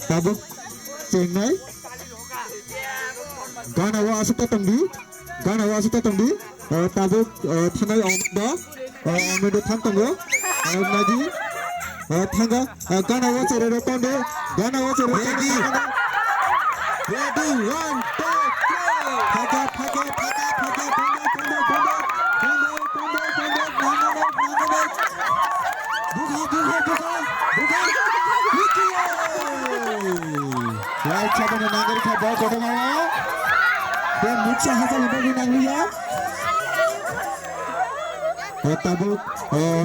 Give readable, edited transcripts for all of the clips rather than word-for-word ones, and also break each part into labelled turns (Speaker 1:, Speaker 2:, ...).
Speaker 1: tabuk cengnai gana wa asukta tongdi tabuk thanai omda omedo thangtongo nadi thanga gana wa chere tondo gana wa chere ready 1 2 3 phaga Right, coba nangger coba kodo mau. Dan mucha hasil bagi nanglia. Tabuk,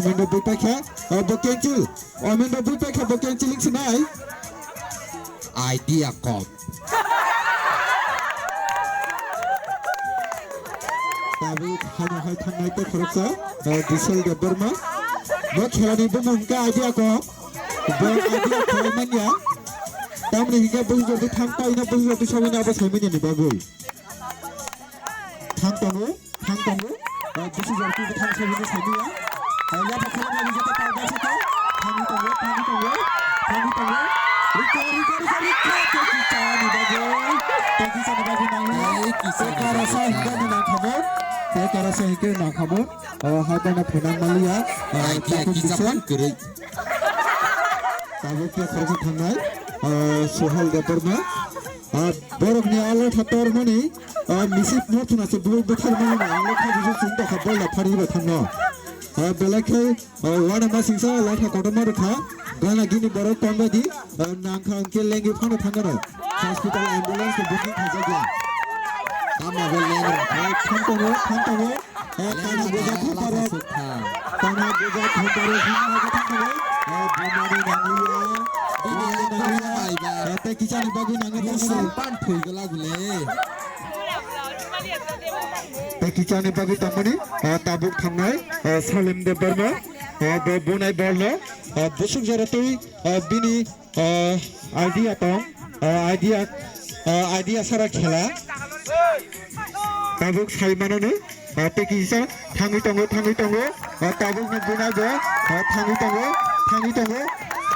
Speaker 1: mendo bupekha, bokencil, mendo bupekha bokenciling senai. Idea kop. Tabuk hanya hai thangai te khoroksa, diesel de Burma. Bo khelani bumum ka idea kop. Bo idea khelmanya. Tamni hingga bos jodi thangta ina bos jodi samina aba saimanya ni bagoi thangtongo bos jodi thang samina saimanya ya pakhala mari jeta ta basa ta thangtongo rika kita ni bagoi nangli sekara sa hingga ni na khabor hadana phonang malia kita pan kerei tabuk ke khorok thangai sohal deparma borok ni alo thator mani misip mothuna se dul bukhar mani alo khabu sunda khabal la phari ba thangno belakhe wana ma singsa la tha kodamar kha gana gini borok kombadi nangkha ke lengi phano thangara hospital ambulance ke booking khaja gya ama bolen thangtongo kana boja thaparo hina ha thangtongo bomari nanglia Te kichani bagi nangga sampan phui gala gule. Te kichani bagi tamani tabuk thangai Salim de Burma be bunai bolno busuk jarati bini idea sara khela tabuk saimanone te kisa thangi tongo tabuk ne bunai go thangi tongo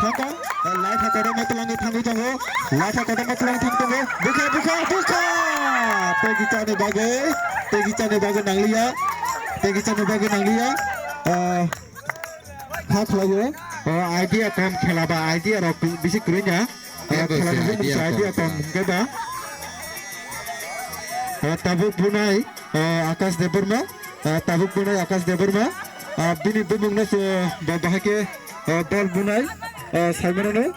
Speaker 1: thaka Lata kada matlang thangi tongo lata kada matlang thangtongo buka tegicane bagai nanglia hak layo idea kam khelaba idea rok bisi kurinya idea kam geba tabuk bunai akas deburma bini bumungna se bahake dal bunai Salmano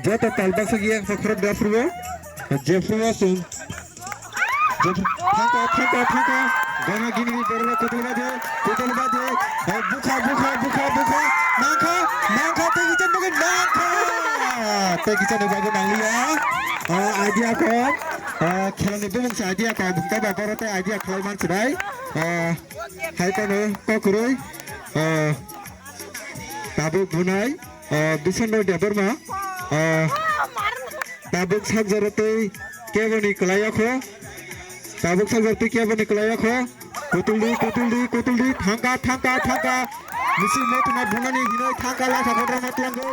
Speaker 1: jota talbak segi yang sakrat dafruwa jefruwa sung thangka gana gini berla kotel bade buka nangka tegichan bagi nanglia idea ko khelani bumung sa idea ko bungta babarate idea khelman chidai haikano ko kuroi tabuk bunai Bisano de Burma tabuk sagjarate keboni kelayakho kutuldi thangka misi motna bunani hinoi thangka la thakra matlango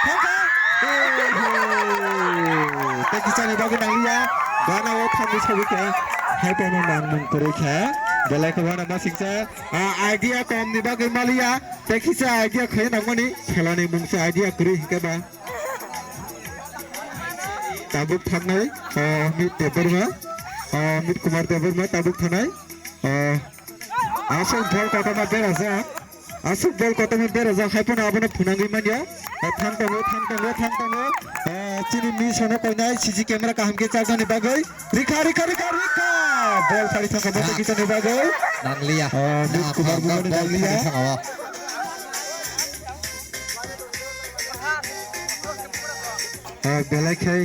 Speaker 1: thangka tekichani bagi nanglia gana o thamni sabike haipano nangmung korikha Belai kawan ama singsa idea kom ni bagai malia tekisa idea khayan amani khelani mungsa idea kuri hikaba tabuk thanai mit deburma mit kumar deburma tabuk thanai asuk bol kota ma beraja haipona abona phunangi mania thangtongo chini mi sono koinai CC camera kaham ke chargani bagai rika bol sari thangka bote kita ni bagai nanglia mit kumar bumani nanglia belai khai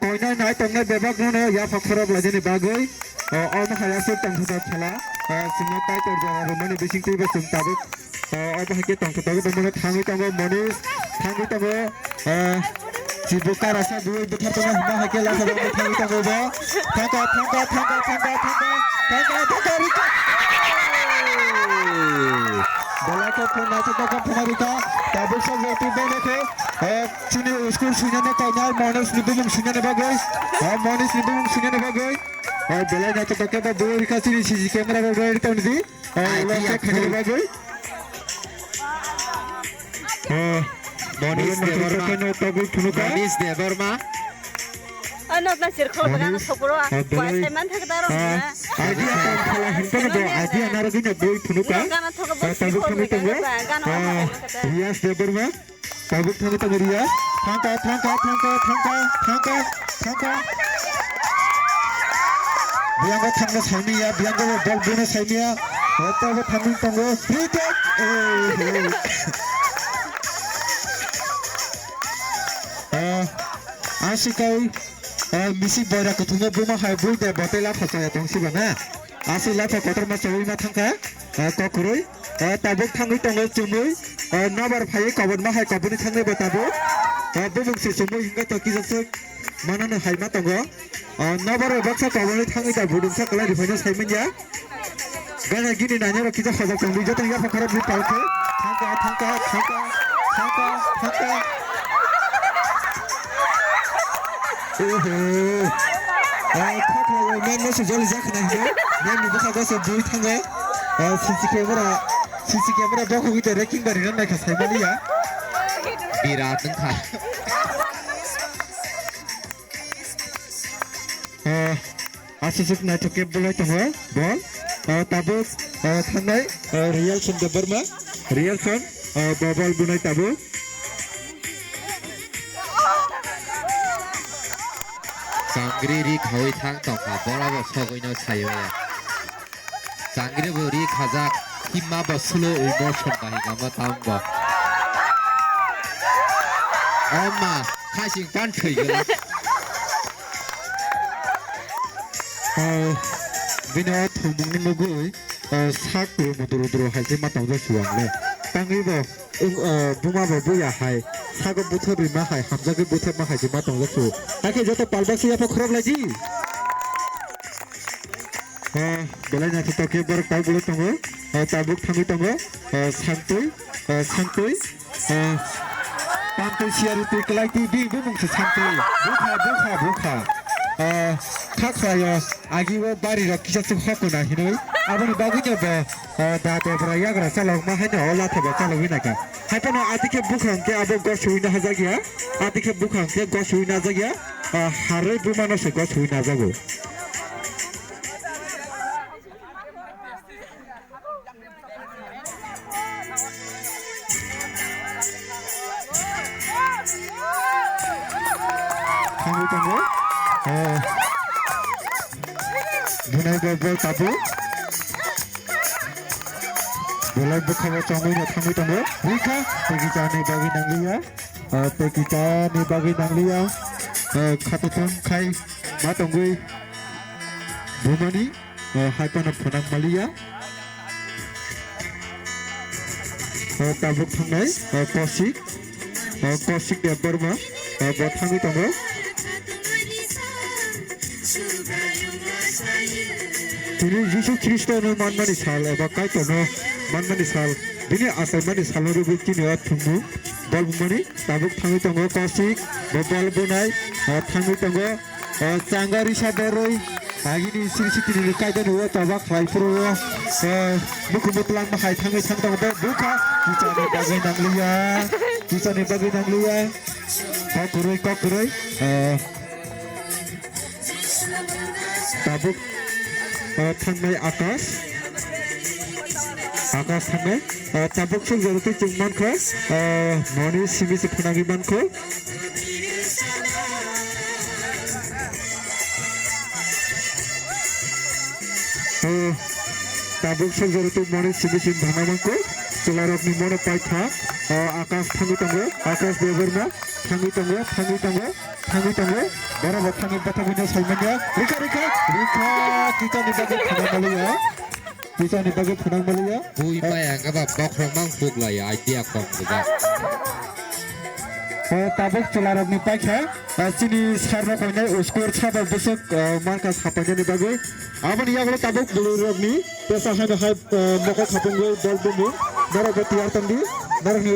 Speaker 1: koinai nai tongne bebak no ya fakhrab lajeni bagai on hayasuk tangtha khela singna tai tor jara romani bising tiba sum tabuk अब हके तंग तंग बमने थांगी तंग मनीष थांगी तंग चिबुका रसा दुई बिथर तंग हिमा हके ला सब थांगी तंग बो थांगा रिका बोला के naitokno phamarika tabuk sajarti boneke chini school sunyane kainal monis ni bumung sunyane bagoi monis ni bumung sunyane bagoi belai naitokno ba borika chini CC camera ba ready tawni lake khagre bagoi monis naitokno tabuk thunuka
Speaker 2: Monis Deborma
Speaker 3: Ano na circle ba na sopro ah. Wala man thak daro na.
Speaker 1: idea kan khala hinta do idea naragina boi thunuka
Speaker 3: Gana thok ba
Speaker 1: tabuk
Speaker 3: circle
Speaker 1: thunuka
Speaker 3: ba gana.
Speaker 1: Riyas Deborma tabuk thunuka Riyas thangka biangga thangna saimiya biangga bol bune saimiya tabuk thamin tongo free kick Asikai misi boira kutunga buma hai bui de botela phasaya tongsi bana asi la pha kotor ma choi ma thangka kokuroi tabuk thangui tongo chumui nabar phai kabon ma hai kabuni thangne batabo bubung se chumui hinga to kijasuk manana hai ma tongo nabar baksa kabuni thangui da budum sa kala rifaina saimanya gana gini nanya ro kija khajak tongli jata ya phakara bi palke thangka Kakak main masuk joli jak nih ya, main di bawah gosok bui tangga, CC camera baku kita ranking dari mana ke saya beli ya,
Speaker 2: Virat nengkah
Speaker 1: asisuk naik ke bola tangga, ball, tabuk tangga, real son Deborma, real son, ball bunai tabuk.
Speaker 2: Sangri ri khawai thang tongkha borabo sogoino sayoya Sangri bo ri khajak himma bo slow emotion bahigama tambo Amma khasing pan thigala
Speaker 1: Bina thumungni mugui sak muduru halte matang suangle tangi bo buma bo buya hai sago buthor rima hai hamjage buthor ma hai matang su ake joto palbasi apa khorab lagi belai na to ke bar tal bulo tongo tabuk thangi tongo santoi pantoi siaru tu kelai ti bi bumung se santoi bukha Kakaya agiwo bari ro kisatu hakuna hinoi abani bagunya ba date braya gra salong ma hanya ola thaba salong winaka hapana adike bukhang ke abo gosuina hajagia adike bukhang ke gosuina jagia hare bumano se gosuina jago kamu bunai bol tabu bolai bukawa changui na thangi tongo rika pekita ni bagi nanglia khatotong khai matongui bumani haipana phonang malia tabuk thangai kosik de berma thangi tongo Tini Yesus Kristus no manmani sal eba kai tono manmani sal bini asal mani saloro bukti ne thumbu balbumani tabuk thangi tongo kosik bobal bunai thangi tongo changari saberoi agini sirisi ni kai don wo tabak khai pro mukumutlan ma khai thangi thang tongo buka kichane bagi nanglia kokuroi tabuk thangai akas thangai tabuk sung jaruti chungman kho moni simi se phunagi man kho tabuk sung jaruti moni simi se bhanaman kho solarok ni mona pai tha akas thangi tongo akas deborma thangi tongo barabar thangi bathabina saimanya rika kita ni bagi phunang malia
Speaker 2: bui pa yang ba bokrong mang pugla ya idea kom ga
Speaker 1: tabuk solarok ni pai kha sini sarna koine skor chaba besok marka khapanya ni bagi abani yaglo tabuk bulurok ni pesa ha moko khapunggo bol bumu borok bo tiyar tandi borok ni